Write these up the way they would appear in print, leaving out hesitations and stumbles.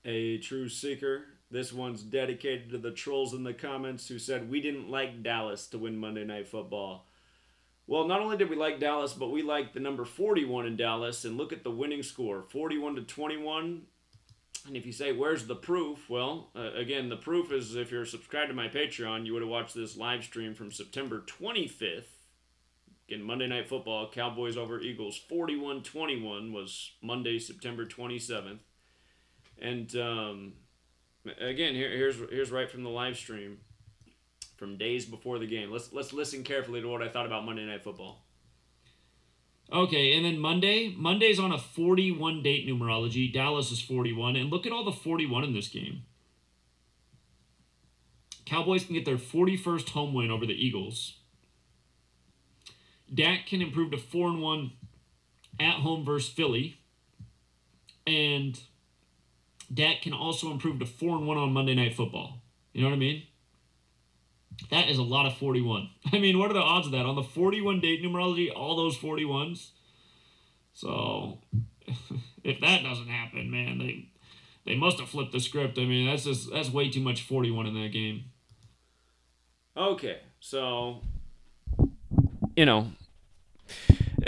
A true seeker. This one's dedicated to the trolls in the comments who said we didn't like Dallas to win Monday Night Football. Well, not only did we like Dallas, but we liked the number 41 in Dallas. And look at the winning score, 41 to 21. And if you say, where's the proof? Well, again, the proof is if you're subscribed to my Patreon, you would have watched this live stream from September 25th. Again, Monday Night Football, Cowboys over Eagles, 41-21 was Monday, September 27th. And again, here's right from the live stream from days before the game. Let's listen carefully to what I thought about Monday Night Football. Okay, and then Monday's on a 41 date numerology. Dallas is 41, and look at all the 41 in this game. Cowboys can get their 41st home win over the Eagles. Dak can improve to 4-1 at home versus Philly. And Dak can also improve to 4-1 on Monday Night Football. You know what I mean? That is a lot of 41. I mean, what are the odds of that? On the 41 date numerology, all those 41s. So, if that doesn't happen, man, they must have flipped the script. I mean, that's way too much 41 in that game. Okay, so,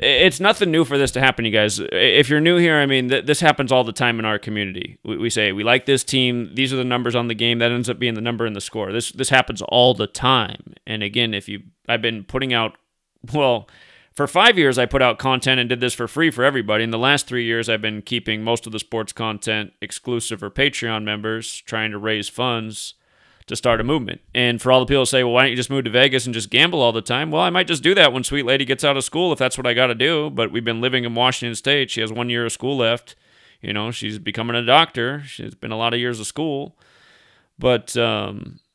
it's nothing new for this to happen, you guys. If you're new here, I mean, this happens all the time in our community. We say, we like this team. These are the numbers on the game. That ends up being the number in the score. This happens all the time. And again, I've been putting out, well, for 5 years, I put out content and did this for free for everybody. In the last 3 years, I've been keeping most of the sports content exclusive for Patreon members, trying to raise funds to start a movement. And for all the people who say, well, why don't you just move to Vegas and just gamble all the time? Well, I might just do that when Sweet Lady gets out of school if that's what I got to do. But we've been living in Washington State. She has 1 year of school left. She's becoming a doctor. She's been a lot of years of school. But again,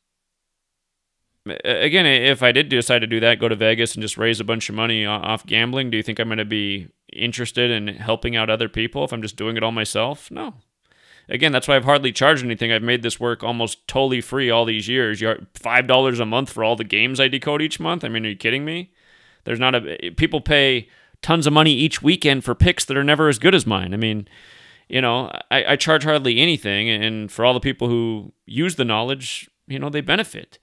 if I did decide to do that, go to Vegas and just raise a bunch of money off gambling, do you think I'm going to be interested in helping out other people if I'm just doing it all myself? No. Again, that's why I've hardly charged anything. I've made this work almost totally free all these years. You're $5 a month for all the games I decode each month? I mean, are you kidding me? People pay tons of money each weekend for picks that are never as good as mine. I mean, I charge hardly anything, and for all the people who use the knowledge, they benefit.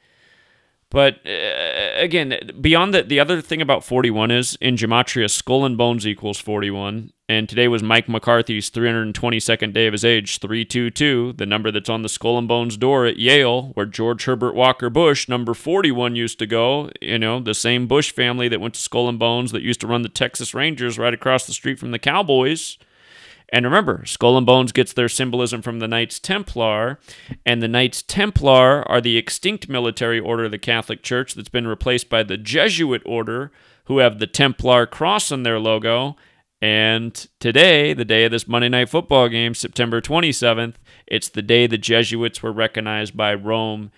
But again, beyond that, the other thing about 41 is in Gematria, skull and bones equals 41. And today was Mike McCarthy's 322nd day of his age, 322, the number that's on the skull and bones door at Yale, where George Herbert Walker Bush, number 41, used to go. The same Bush family that went to Skull and Bones that used to run the Texas Rangers right across the street from the Cowboys. And remember, Skull and Bones gets their symbolism from the Knights Templar, and the Knights Templar are the extinct military order of the Catholic Church that's been replaced by the Jesuit order, who have the Templar cross on their logo. And today, the day of this Monday Night Football game, September 27th, it's the day the Jesuits were recognized by Rome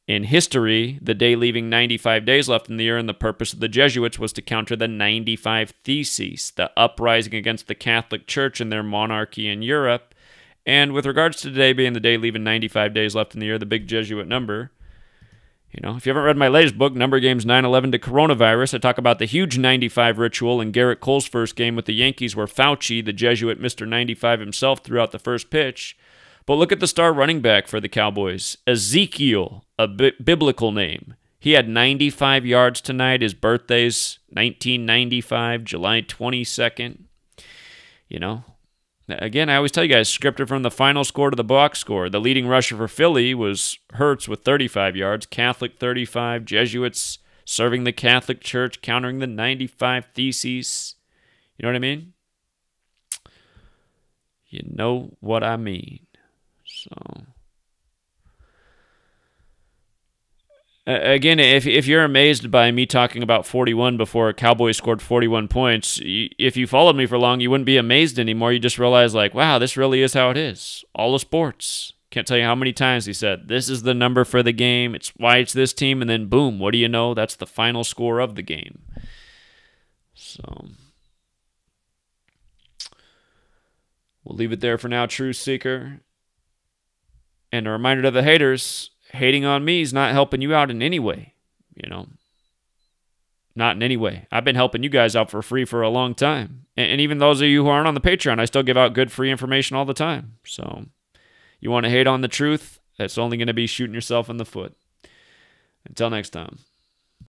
in history, the day leaving 95 days left in the year, and the purpose of the Jesuits was to counter the 95 Theses, the uprising against the Catholic Church and their monarchy in Europe. And with regards to today being the day leaving 95 days left in the year, the big Jesuit number, if you haven't read my latest book, Number Games 9/11 to Coronavirus, I talk about the huge 95 ritual in Garrett Cole's first game with the Yankees, where Fauci, the Jesuit Mr. 95 himself, threw out the first pitch. But look at the star running back for the Cowboys, Ezekiel, a biblical name. He had 95 yards tonight. His birthday's 1995, July 22nd. Again, I always tell you guys, scripted from the final score to the box score. The leading rusher for Philly was Hurts with 35 yards, Catholic 35, Jesuits serving the Catholic Church, countering the 95 Theses. You know what I mean? You know what I mean. So, again, if you're amazed by me talking about 41 before Cowboys scored 41 points, if you followed me for long, you wouldn't be amazed anymore. You just realize, wow, this really is how it is. All the sports. Can't tell you how many times he said, this is the number for the game. It's why it's this team. And then, boom, what do you know? That's the final score of the game. So, we'll leave it there for now, True Seeker. And a reminder to the haters, hating on me is not helping you out in any way, Not in any way. I've been helping you guys out for free for a long time. And even those of you who aren't on the Patreon, I still give out good free information all the time. So, You want to hate on the truth? That's only going to be shooting yourself in the foot. Until next time.